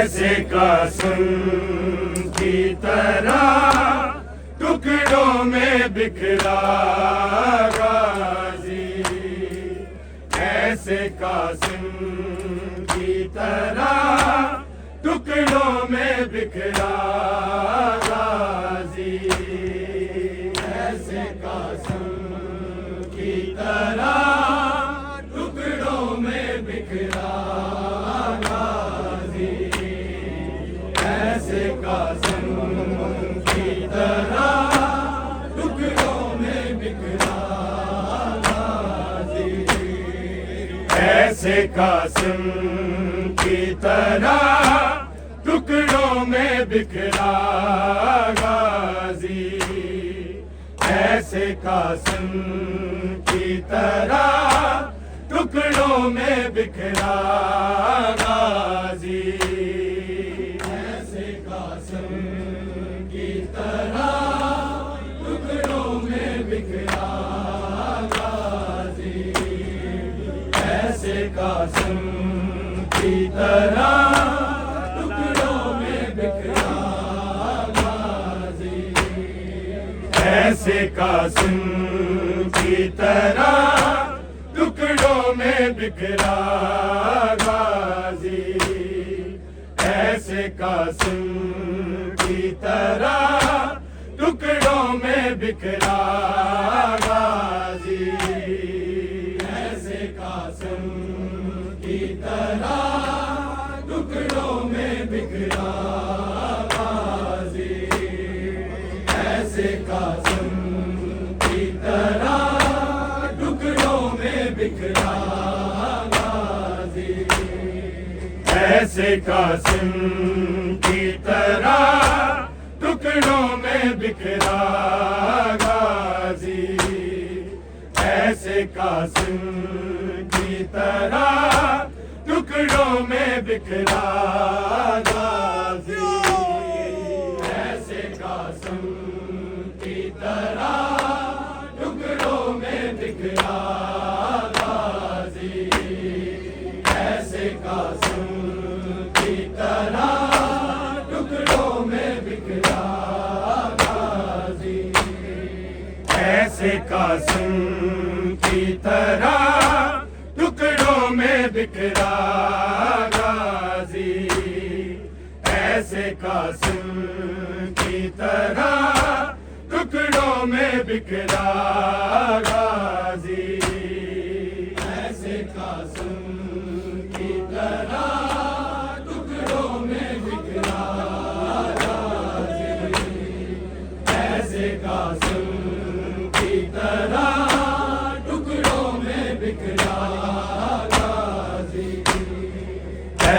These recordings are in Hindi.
ऐसे कासिम की तरह टुकड़ों में बिखरा गाजी, ऐसे कासिम की तरह टुकड़ों में बिखरा गाजी, ऐसे कासिम की तरह टुकड़ों में बिखरा गाजी, ऐसे कासिम की तरह टुकड़ों में बिखरा गाजी, ऐसे कासिम की तरह टुकड़ों में बिखरा गाजी, ऐसे कासिम की तरह टुकड़ों में बिखरा गाजी, ऐसे कासिम की तरह टुकड़ों में बिखरा गाजी, ऐसे कासिम की तरह टुकड़ों में बिखरा गाजी, ऐसे कासिम की तरह टुकड़ों में बिखरा गाजी, ऐसे कासिम की तरह टुकड़ों में बिखरा गाजी, ऐसे कासिम की तरह टुकड़ों में बिखरा गाजी, ऐसे कासिम की तरह टुकड़ों में बिखरा गाजी, ऐसे कासिम की तरह टुकड़ों में बिखरा गाजी, ऐसे कासिम की तरह टुकड़ों में बिखरा गाजी, ऐसे कासिम की तरह टुकड़ों में बिखरा गाजी, ऐसे कासिम की तरह टुकड़ों में बिखरा गाजी, ऐसे कासिम की तरह टुकड़ों में बिखरा गाजी, ऐसे कासिम की तरह टुकड़ों में बिखरा गाजी, ऐसे कासिम की तरह टुकड़ों में बिखरा गाजी, ऐसे कासिम की तरह टुकड़ों में बिखरा गाजी,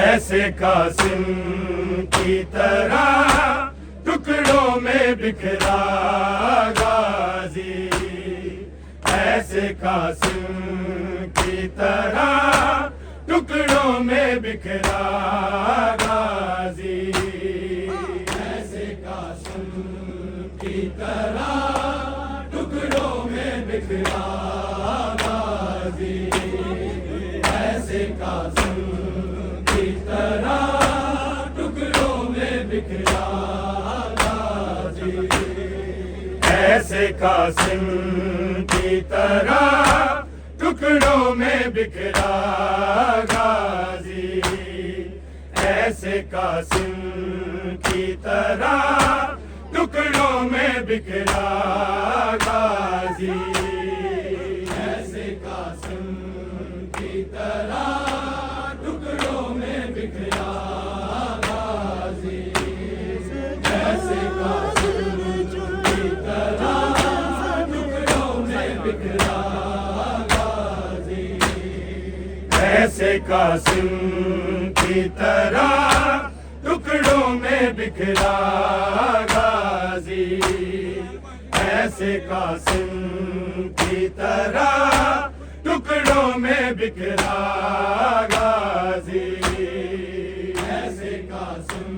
ऐसे कासिम की तरह टुकड़ों में बिखरा गाजी, ऐसे कासिम की तरह टुकड़ों में बिखरा गाजी, ऐसे कासिम की तरह टुकड़ों में बिखरा गाजी, ऐसे कासिम की तरह टुकड़ों में बिखरा गाजी, ऐसे कासिम की तरह टुकड़ों में बिखरा गाजी, ऐसे कासिम की तरह टुकड़ों में बिखरा गाजी, ऐसे कासिम की तरह टुकड़ों में बिखरा गाजी, ऐसे कासिम की तरह टुकड़ों में बिखरा गाजी, ऐसे कासिम की तरह टुकड़ों में बिखरा गाजी, ऐसे कासिम की तरह टुकड़ों में बिखरा गाजी, ऐसे कासिम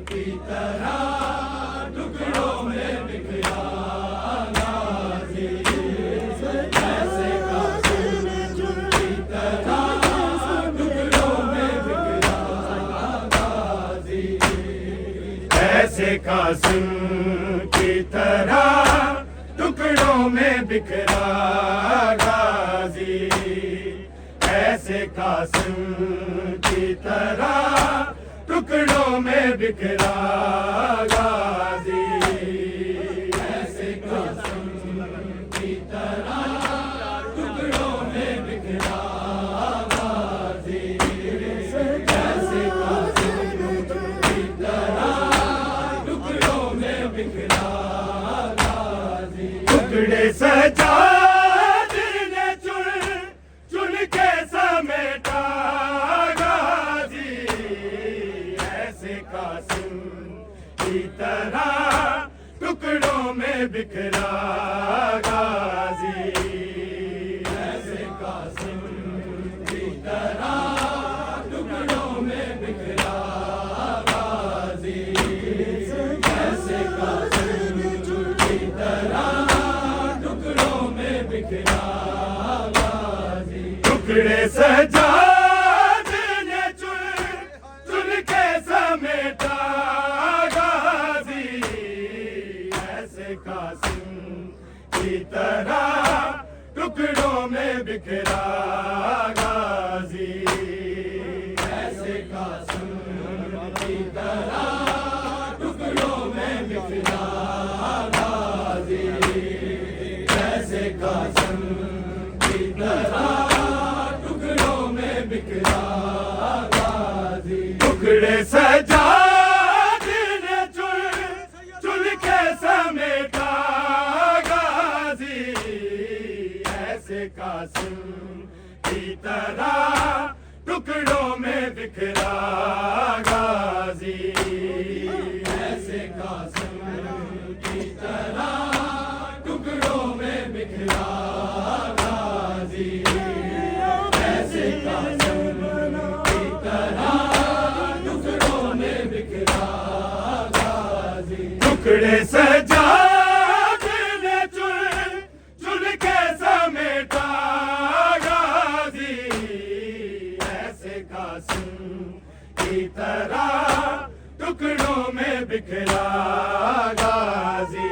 की तरह टुकड़ों में बिखरा गाजी, ऐसे कासिम की तरह टुकड़ों में बिखरा ऐसे कासिम की तरह टुकड़ों में बिखरा गाजी, ऐसे कासिम की तरह टुकड़ों में बिखरा गाजी, ऐसे कासिम की तरह टुकड़ों में बिखरा गाजी, ऐसे कासिम की तरह टुकड़ों में बिखरा गाजी। टुकड़े सजाद ने चुन चुन के समेटा गाजी, ऐसे कासिम की तरह टुकड़ों में बिखरा गाजी, ऐसे कासिम की तरह टुकड़ों में बिखरा गाजी, ऐसे कासिम की तरह टुकड़ों में बिखरा गाजी। टुकड़े सजाद ने चुन चुन के समेटा गाजी, ऐसे कासिम की तरह टुकड़ों में बिखरा गाजी, ऐसे कासिम की तरह टुकड़ों में बिखरा गाजी, ऐसे कासिम की तरह टुकड़ों में बिखरा गाजी। टुकड़े सजाद ने चुन चुन के समेटा गाजी, ऐसे कासिम की तरह टुकड़ों में बिखरा गाजी, ऐसे कासिम की तरह टुकड़ों में बिखरा गाजी, ऐसे कासिम की तरह टुकड़ों में बिखरा गाजी। टुकड़े सजाद ने चुन चुन के समेटा गाजी, ऐसे कासिम की तरह टुकड़ों में बिखरा गाजी,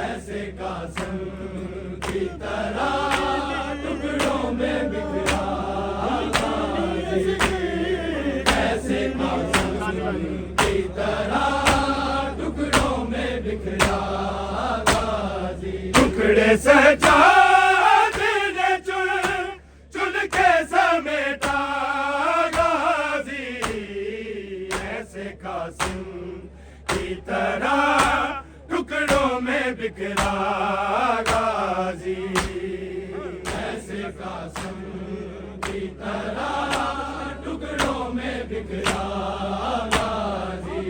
ऐसे कासिम की तरह टुकड़ों में बिखरा गाजी, ऐसे कासिम की तरह टुकड़ों में बिखरा गाजी। टुकड़े सजाद ने चुन चुन के समेटा गाजी, ऐसे कासिम की तरह टुकड़ों में बिखरा गाजी, ऐसे कासिम की तरह टुकड़ों में बिखरा गाजी,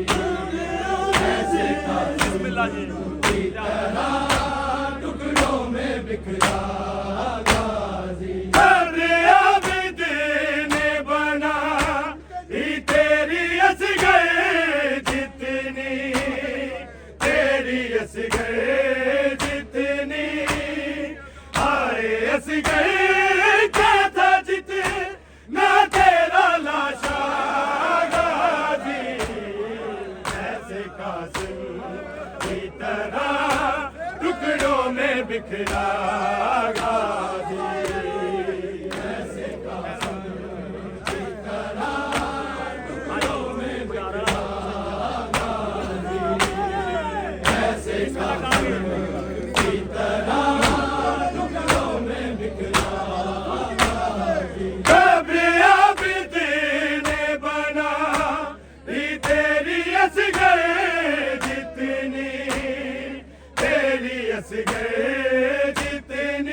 ऐसे कासिम की तरह टुकड़ों में बिखरा गाजी। ने बना ही तेरी असगर जितनी, तेरी असगर जितनी, आए असगर क्या था जितना तेरा लाशा गाजी, ऐसे कासिम की तरह टुकड़ों में बिखरा गाजी, ऐसे कासिम की तरह टुकड़ों में बिखरा गाजी, ऐसे कासिम की तरह टुकड़ों में बिखरा गाजी। कब्र आबिद ने बना ही तेरी असगर जितनी, तेरी असगर जितनी,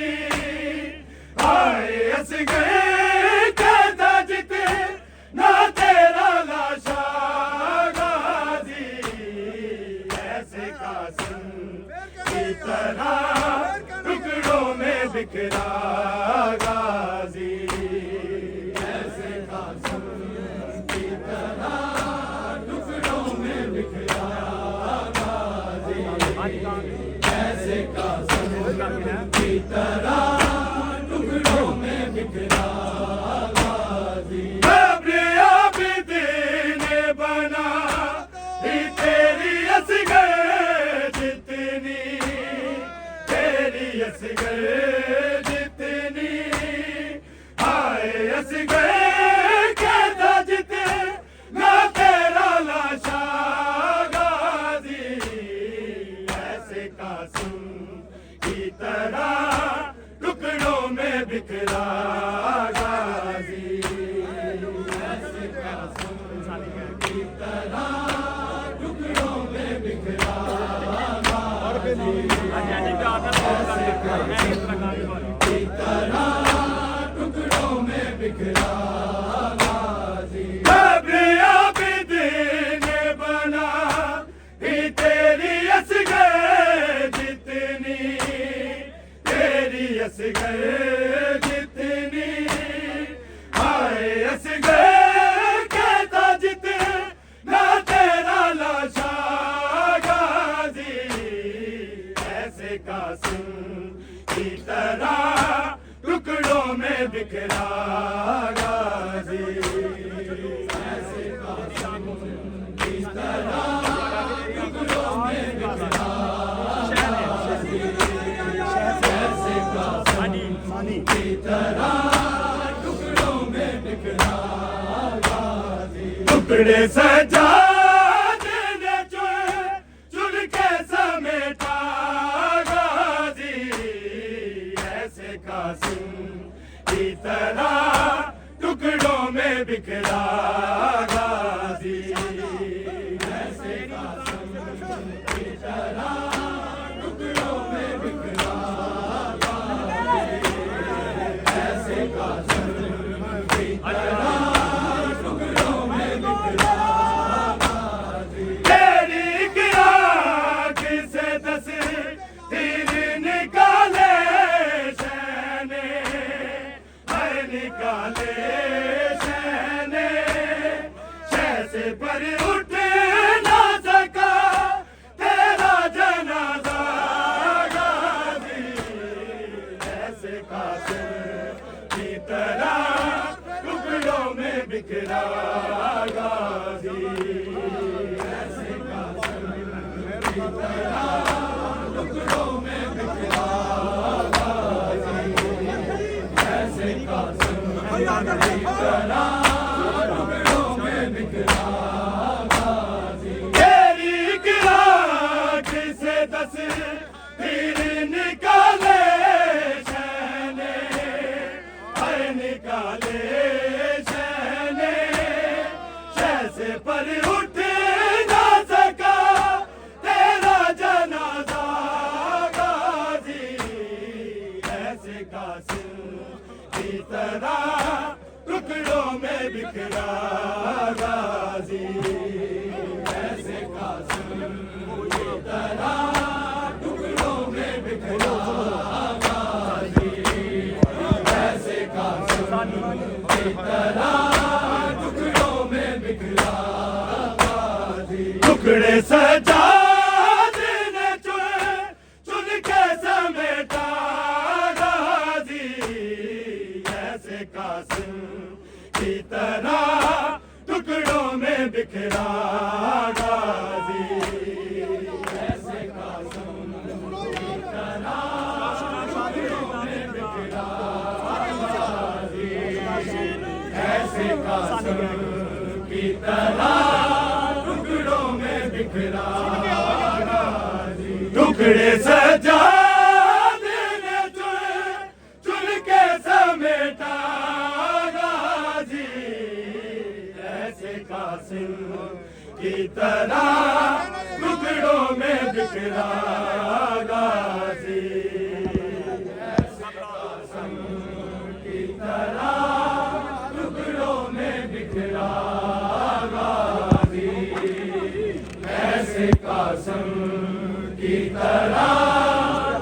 असगर जितनी आए असगर कहता जिते ना तेरा लाशा गाजी ऐसे कासिम की तरह टुकड़ों में बिखरा गाजी ऐसे कासिम की तरह टुकड़ों में बिखरा गाजी की तरह टुकड़ों में बिखरा गाजी कब्रिया भी दिन बना ही तेरी असगर जितनी तेरी असगर जितनी आए असगर कहता जिते ना तेरा लाशा गाजी ऐसे कासिम की तरह टुकड़ों में बिखरा गाजी ऐसे कासिम की तरह टुकड़ों में बिखरा गाजी ऐसे कासिम की तरह टुकड़ों में बिखरा गाजी टुकड़े सजा देने चुन के समेटा गाजी ऐसे कासिम की तरह टुकड़ों में बिखरा गाजी ऐसे कासिम की तरह टुकड़ों में बिखरा गाजी ऐसे कासिम की तरह टुकड़ों में बिखरा गाजी तेरी आँख से 10 तीर निकाले शैने निकाले शैने शैसे पर उठ ना सका तेरा जनाजा गाजी ऐसे कासिम की तरह टुकड़ों में बिखरा गाजी ऐसे कासिम की तरह टुकड़ों में बिखरा गाजी ऐसे कासिम की तरह टुकड़ों में बिखरा गाजी तेरी आँख से 10 तीर निकाले शैने निकाले शैने शैसे पर उठ ना सका तेरा जनाजा गाजी ऐसे कासिम की तरह टुकड़ों में बिखरा गाजी ऐसे कासिम की तरह टुकड़ों में बिखरा गाजी ऐसे कासिम की तरह टुकड़ों में बिखरा गाजी टुकड़े सजा देने चुन के समेटा गाजी ऐसे कासिम की तरह टुकड़ों में बिखरा गाजी ऐसे कासिम की तरह टुकड़ों में बिखरा गाजी ऐसे कासिम की तरह टुकड़ों में बिखरा गाजी टुकड़े सजा देने चुन के समेटा गाजी ऐसे कासिम की तरह टुकड़ों में बिखरा गाजी ऐसे कासिम की तरह टुकड़ों में बिखरा गाजी ऐसे कासिम की तरह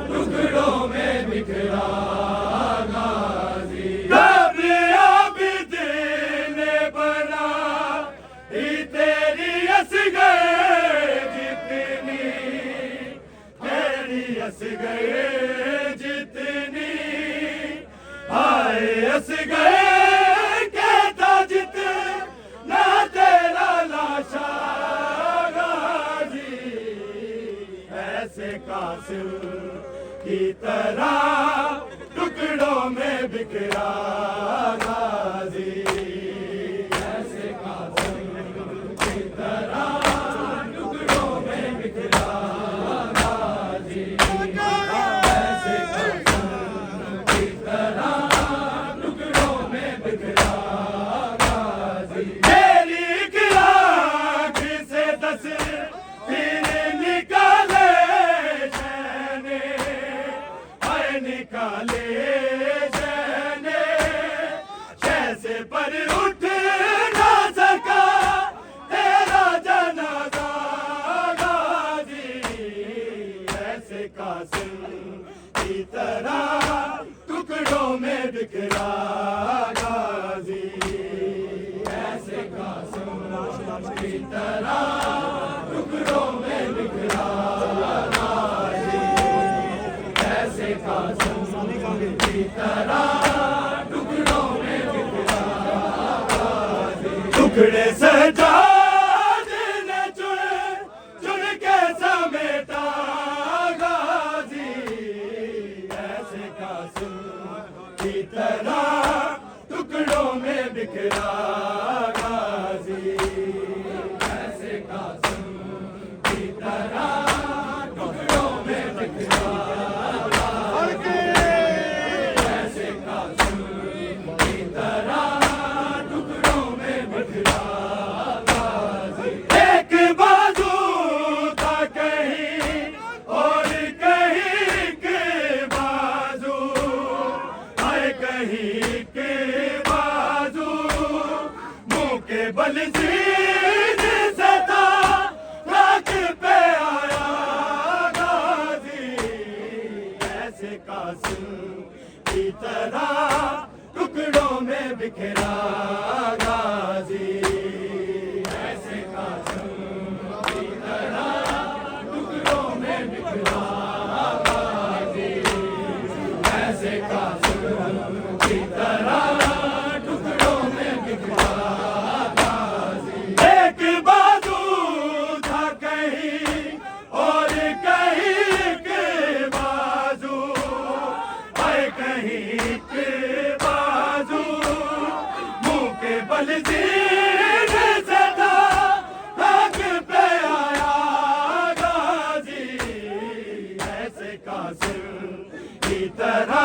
टुकड़ों में बिखरा गाजी कब्रिया भी दिन बना ही तेरी असगर जितनी तेरी असगर जितनी आए असगर कहता जिते ना तेरा लाशा गाजी ऐसे कासिम की तरह टुकड़ों में बिखरा गाजी, ऐसे कासिम की तरह टुकड़ों में बिखरा गाजी, ऐसे कासिम की तरह टुकड़ों में बिखरा गाजी। मेरी एक आँख से 10 तीर निकाले शहने, हाय निकाले शहने, जैसे पर उठ ना सका तेरा जनाजा गाजी, ऐसे कासिम की तरह टुकड़ों में बिखरा गाजी, ऐसे कासिम की तरह टुकड़ों में बिखरा गाजी, ऐसे कासिम की तरह टुकड़ों में बिखरा गाजी। टुकड़े सजाद ने चुन चुन के समेटा गाजी, ऐसे कासिम की तरह टुकड़ों में बिखरा गाजी, ऐसे कासिम की तरह टुकड़ों में बिखरा गाजी, ऐसे कासिम की तरह टुकड़ों में बिखरा गाजी। एक बाजू था कहीं और कहीं के बाजू, आए कहीं के बाजू, मुंह के बल सीने से था राख पे आया गाजी, ऐसे कासिम की तरह टुकड़ों में बिखरा गाजी, ऐसे कासिम की तरह टुकड़ों में बिखरा गाजी, ऐसे कासिम की तरह टुकड़ों में बिखरा गाजी। एक बाजू था कहीं और कहीं के बाजू, आए कहीं के बाजू, मुंह के बल सीने से था राख पे आया गाजी, ऐसे कासिम की तरह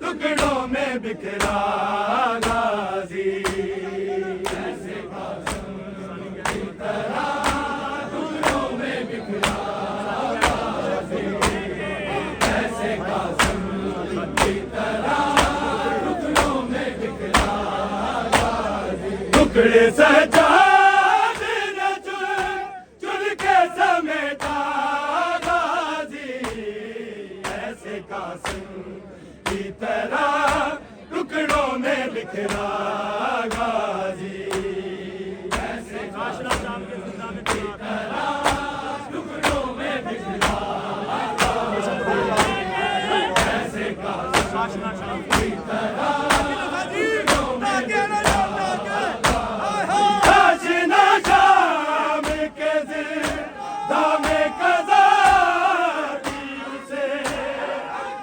टुकड़ों में बिखरा गाजी, ऐसे कासिम की तरह टुकड़ों में बिखरा गाजी, ऐसे कासिम की तरह टुकड़ों में बिखरा गाजी। टुकड़े सजाद ने चुन चुन के समेटा गाजी, ऐसे कासिम की तरह टुकड़ों में बिखरा गाजी, ऐसे कासिम की तरह टुकड़ों में बिखरा गाजी, ऐसे कासिम की तरह टुकड़ों में बिखरा गाजी। काशना शाम के ज़िंदा में कज़ा दी उसे,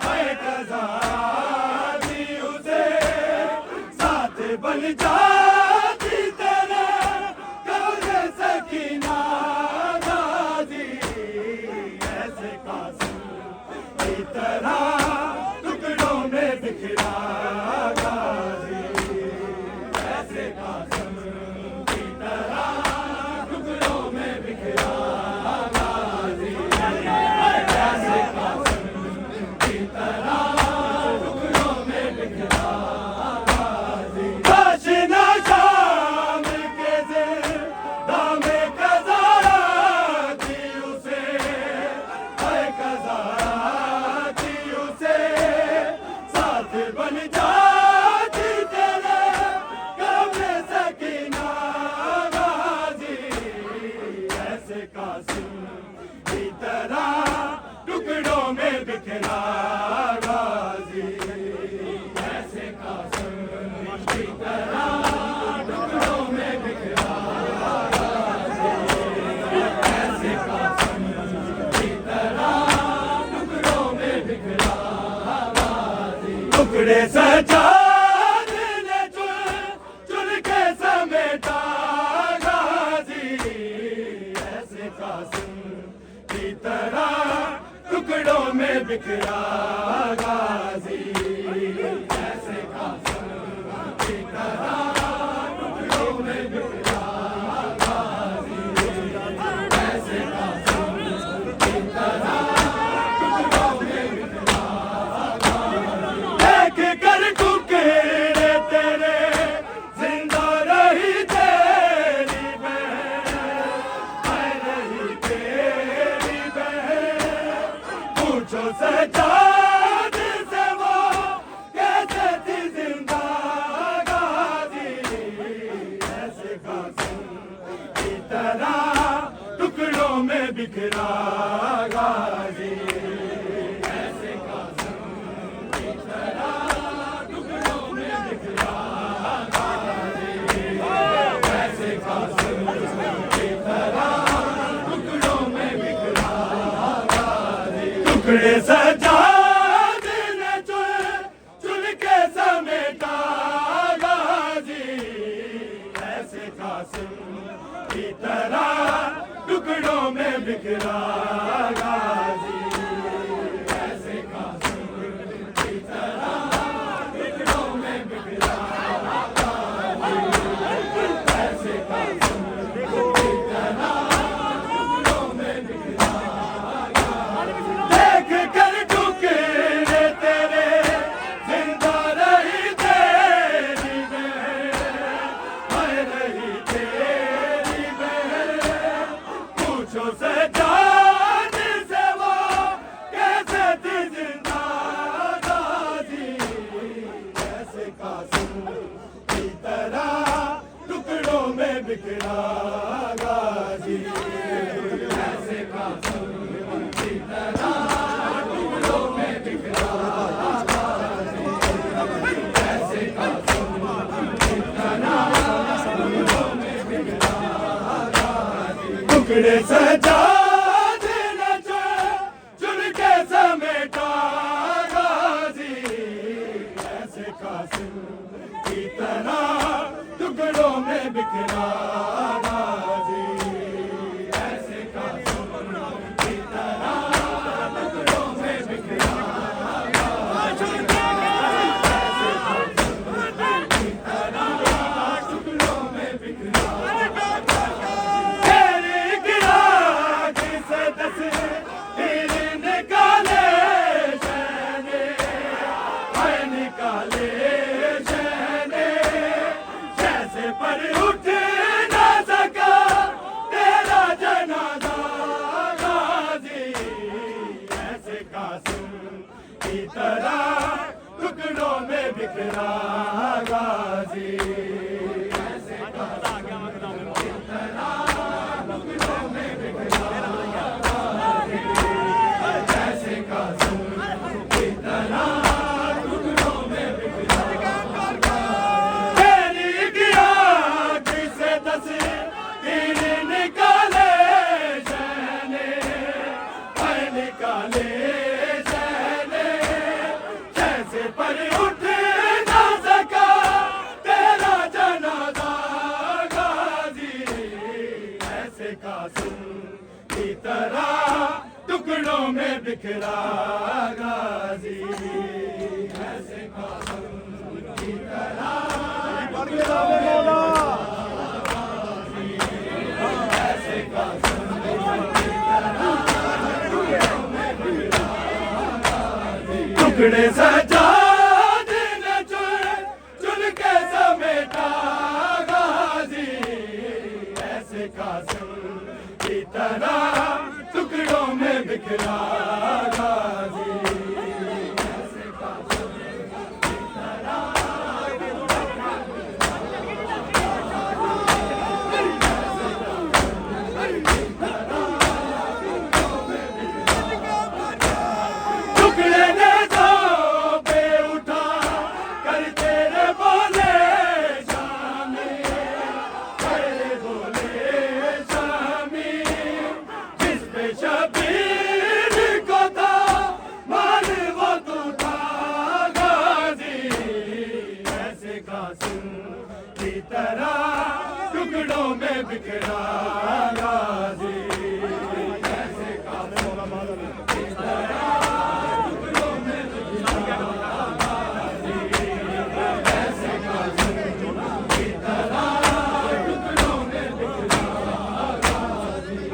हाय कज़ा दी उसे, साथ बन जाती तेरे कब्र सकीना गाजी, ऐसे कासिम की तरह टुकड़ों में बिखरा गाजी, ऐसे कासिम की तरह टुकड़ों में बिखरा गाजी, ऐसे कासिम की तरह टुकड़ों में बिखरा गाजी। काशना शाम के ज़िंदा में कज़ा टुकड़े सजाद ने चुन के समेटा गाजी, ऐसे कासिम की तरह टुकड़ों में बिखरा गाजी, ऐसे कासिम की तरह टुकड़ों में बिखरा गाजी, ऐसे कासिम की तरह टुकड़ों में बिखरा गाजी। देख कर टुकड़े तेरे जिंदा रही तेरी बहन, मैं रही तेरी बहन। पूछो सजाद से वो कैसे थी जिंदा गाजी, ऐसे कासिम की तरह टुकड़ों में बिखरा गाजी, ऐसे कासिम की तरह टुकड़ों में बिखरा गाजी, ऐसे कासिम की तरह टुकड़ों में बिखरा गाजी। टुकड़े सजाद ने चुन के समेटा गाजी, ऐसे कासिम की तरह टुकड़ों में बिखरा गाजी, ऐसे कासिम की तरह टुकड़ों में बिखरा गाजी, ऐसे कासिम की तरह टुकड़ों में बिखरा गाजी। देख कर टुकड़े तेरे जिंदा रही तेरी बहन, मैं रही तेरी बहन। पूछो सजाद से वो कैसे थी जिंदा गाजी, ऐसे कासिम की तरह टुकड़ों में बिखरा गाजी, ऐसे कासिम की तरह टुकड़ों में बिखरा गाजी, ऐसे कासिम की तरह टुकड़ों में बिखरा गाजी। टुकड़े सजाद ने चुन के समेटा गाजी, ऐसे कासिम की तरह टुकड़ों में बिखरा गाजी, ऐसे कासिम की तरह टुकड़ों में बिखरा गाजी, ऐसे कासिम की तरह टुकड़ों में बिखरा गाजी। तेरी गिरा जिसे दस तीर निकाले शहने, हाय निकाले शहने, जैसे पर उठ ना सका तेरा जनाजा गाजी, ऐसे कासिम की तरह टुकड़ों में बिखरा गाजी, ऐसे कासिम की तरह टुकड़ों में बिखरा गाजी, ऐसे कासिम की तरह टुकड़ों में बिखरा गाजी। तेरी गिरा जिसे दस तीर निकाले शहने, हाय निकाले शहने, जैसे पर उठ ना सका तेरा जनाजा गाजी, ऐसे कासिम की तरह टुकड़ों में बिखरा गाजी, ऐसे कासिम की तरह टुकड़ों में बिखरा गाजी, ऐसे कासिम की तरह टुकड़ों में बिखरा गाजी। टुकड़े सजाद ने चुन के समेटा गाजी, ऐसे कासिम की तरह टुकड़ों में बिखरा गाजी, ऐसे कासिम की तरह टुकड़े ने दो पे उठा कर तेरे बोले शामी, तेरे बोले शामी, जिस पे शबीर को था बिखरा गाजी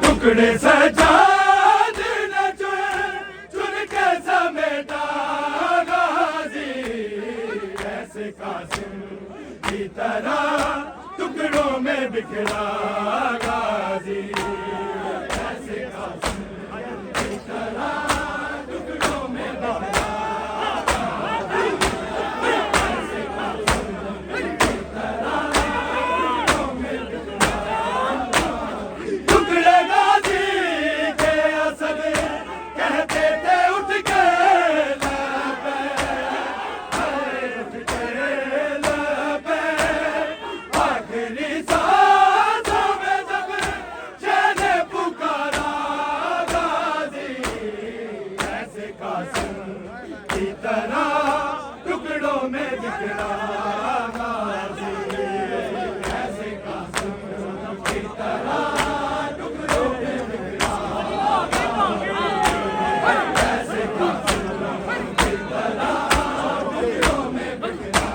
टुकड़े सजाद न चुन के समेटा गाजी ऐसे कासिम की तरह टुकड़ों में बिखरा गाजी ऐसे कासिम की तरह टुकड़ों में बिखरा ऐसे कासिम की तरह टुकड़ों में बिखरा टुकड़े गाजी के असद कहते थे उठ के लबे उठ के लबे आखिरी सांसों में जब चैन पुकारा गाजी ऐसे कासिम की तरह टुकड़ों में बिखरा गाजी ऐसे कासिम की तरह टुकड़ों में बिखरा ऐसे कासिम की तरह टुकड़ों में बिखरा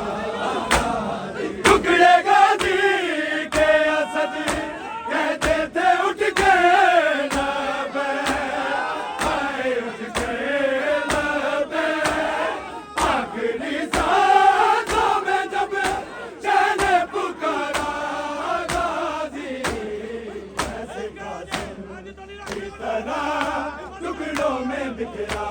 टुकड़े गाजी के असद कहते थे उठ के लबे उठ के लबे आखिरी सांसों में जब चैन पुकारा गाजी ऐसे कासिम की तरह टुकड़ों में बिखरा